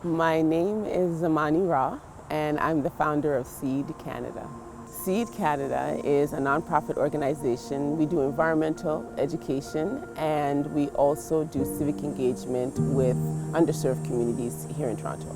My name is Zamani Ra, and I'm the founder of CEED Canada. CEED Canada is a nonprofit organization. We do environmental education, and we also do civic engagement with underserved communities here in Toronto.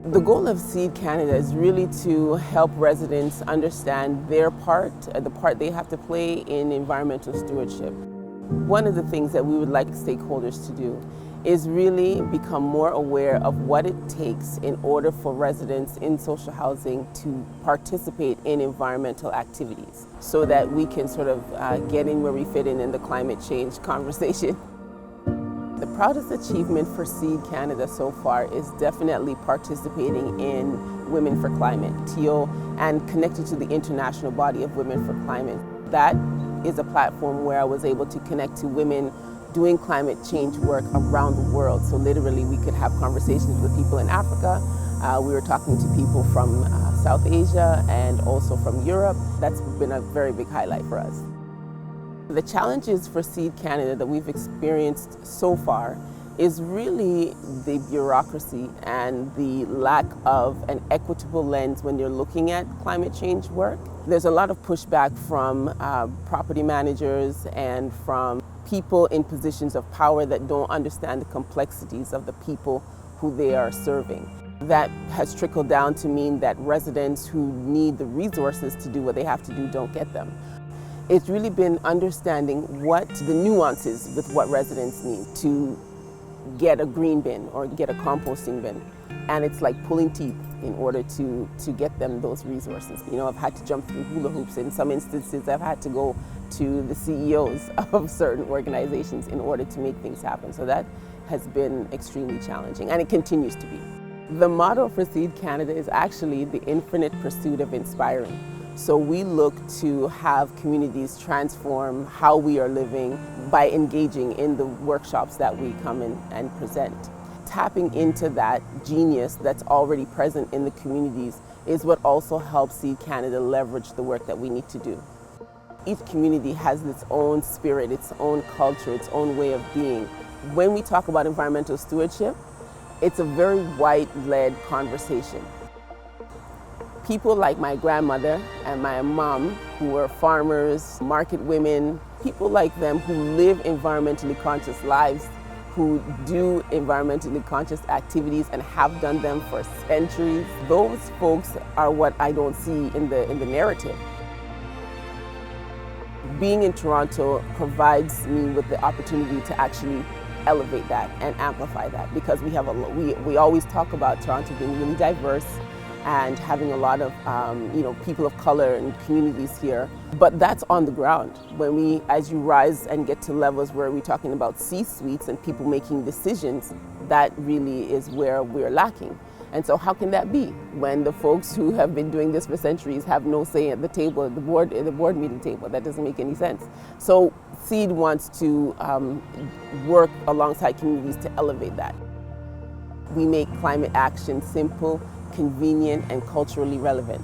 The goal of CEED Canada is really to help residents understand their part, the part they have to play in environmental stewardship. One of the things that we would like stakeholders to do is really become more aware of what it takes in order for residents in social housing to participate in environmental activities so that we can sort of get in where we fit in the climate change conversation. The proudest achievement for CEED Canada so far is definitely participating in Women for Climate, TO, and connected to the international body of Women for Climate. That is a platform where I was able to connect to women doing climate change work around the world. So literally we could have conversations with people in Africa. We were talking to people from South Asia and also from Europe. That's been a very big highlight for us. The challenges for CEED Canada that we've experienced so far is really the bureaucracy and the lack of an equitable lens when you're looking at climate change work. There's a lot of pushback from property managers and from people in positions of power that don't understand the complexities of the people who they are serving. That has trickled down to mean that residents who need the resources to do what they have to do don't get them. It's really been understanding what the nuances with what residents need to get a green bin or get a composting bin. And it's like pulling teeth in order to get them those resources. You know, I've had to jump through hula hoops. In some instances, I've had to go to the CEOs of certain organizations in order to make things happen. So that has been extremely challenging, and it continues to be. The motto for CEED Canada is actually the infinite pursuit of inspiring. So we look to have communities transform how we are living by engaging in the workshops that we come in and present. Tapping into that genius that's already present in the communities is what also helps CEED Canada leverage the work that we need to do. Each community has its own spirit, its own culture, its own way of being. When we talk about environmental stewardship, it's a very white-led conversation. People like my grandmother and my mom, who were farmers, market women, people like them who live environmentally conscious lives, who do environmentally conscious activities and have done them for centuries, those folks are what I don't see in the narrative. Being in Toronto provides me with the opportunity to actually elevate that and amplify that, because we always talk about Toronto being really diverse and having a lot of people of color and communities here. But that's on the ground. As you rise and get to levels where we're talking about C-suites and people making decisions, that really is where we're lacking. And so how can that be when the folks who have been doing this for centuries have no say at the table, at the board meeting table? That doesn't make any sense. So CEED wants to work alongside communities to elevate that. We make climate action simple, convenient, and culturally relevant.